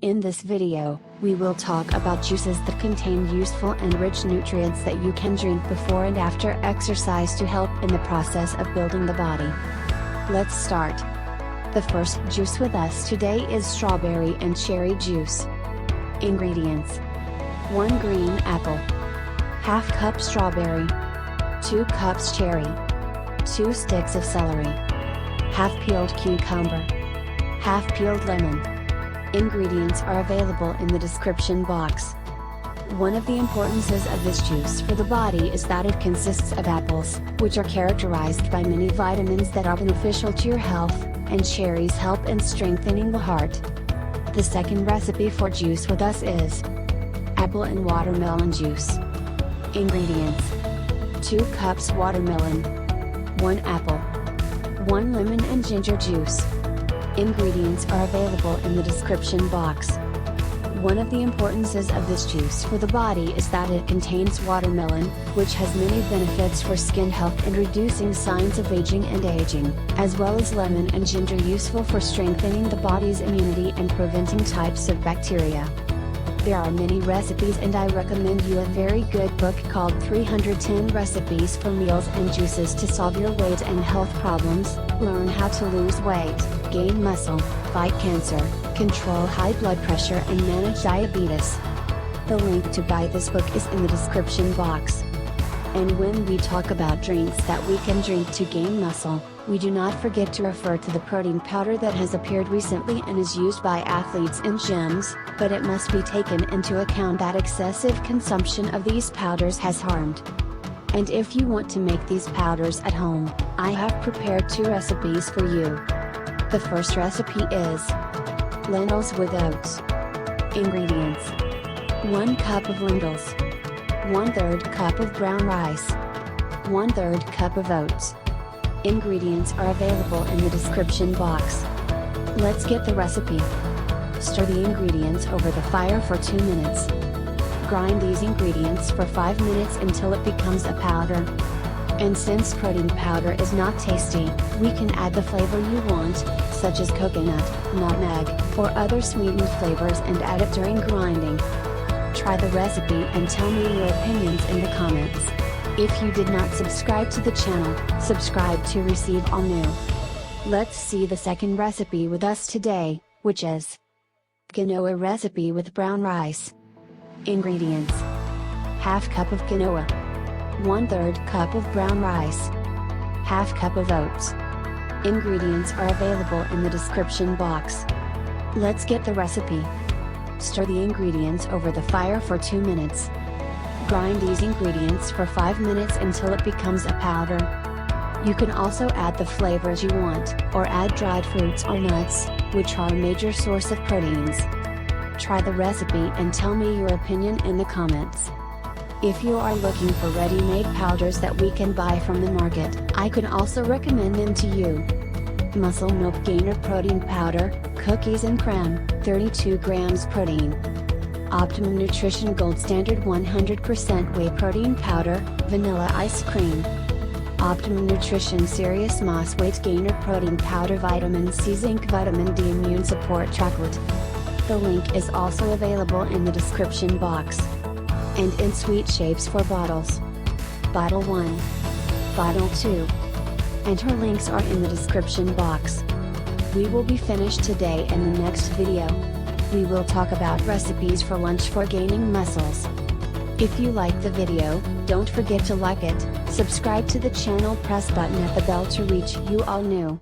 In this video, we will talk about juices that contain useful and rich nutrients that you can drink before and after exercise to help in the process of building the body. Let's start. The first juice with us today is strawberry and cherry juice. Ingredients: 1 green apple, ½ cup strawberry, 2 cups cherry, 2 sticks of celery, half peeled cucumber, half peeled lemon. Ingredients are available in the description box. One of the importances of this juice for the body is that it consists of apples, which are characterized by many vitamins that are beneficial to your health, and cherries help in strengthening the heart. The second recipe for juice with us is apple and watermelon juice. Ingredients: 2 cups watermelon, 1 apple, 1 lemon and ginger juice. Ingredients are available in the description box. One of the importances of this juice for the body is that it contains watermelon, which has many benefits for skin health and reducing signs of aging and aging, as well as lemon and ginger useful for strengthening the body's immunity and preventing types of bacteria. There are many recipes and I recommend you a very good book called 310 Recipes for Meals and Juices to Solve Your Weight and Health Problems, Learn How to Lose Weight, Gain Muscle, Fight Cancer, Control High Blood Pressure and Manage Diabetes. The link to buy this book is in the description box. And when we talk about drinks that we can drink to gain muscle, we do not forget to refer to the protein powder that has appeared recently and is used by athletes in gyms, but it must be taken into account that excessive consumption of these powders has harmed. And if you want to make these powders at home, I have prepared 2 recipes for you. The first recipe is lentils with oats. Ingredients: 1 cup of lentils, 1/3 cup of brown rice, 1/3 cup of oats. Ingredients are available in the description box. Let's get the recipe. Stir the ingredients over the fire for 2 minutes. Grind these ingredients for 5 minutes until it becomes a powder. And since protein powder is not tasty, we can add the flavor you want, such as coconut, nutmeg, or other sweetened flavors and add it during grinding. Try the recipe and tell me your opinions in the comments. If you did not subscribe to the channel, subscribe to receive all new. Let's see the second recipe with us today, which is quinoa recipe with brown rice. Ingredients: ½ cup of quinoa, 1/3 cup of brown rice, ½ cup of oats. Ingredients are available in the description box. Let's get the recipe. Stir the ingredients over the fire for 2 minutes. Grind these ingredients for 5 minutes until it becomes a powder. You can also add the flavors you want, or add dried fruits or nuts, which are a major source of proteins. Try the recipe and tell me your opinion in the comments. If you are looking for ready-made powders that we can buy from the market, I could also recommend them to you. Muscle Milk Gainer Protein Powder, Cookies and Creme, 32 grams protein. Optimum Nutrition Gold Standard 100% Whey Protein Powder, Vanilla Ice Cream. Optimum Nutrition Serious Moss Weight Gainer Protein Powder, Vitamin C Zinc Vitamin D Immune Support Chocolate. The link is also available in the description box. And in sweet shapes for bottles. Bottle 1. Bottle 2. And her links are in the description box. We will be finished today in the next video. We will talk about recipes for lunch for gaining muscles. If you like the video, don't forget to like it, subscribe to the channel, press button at the bell to reach you all new.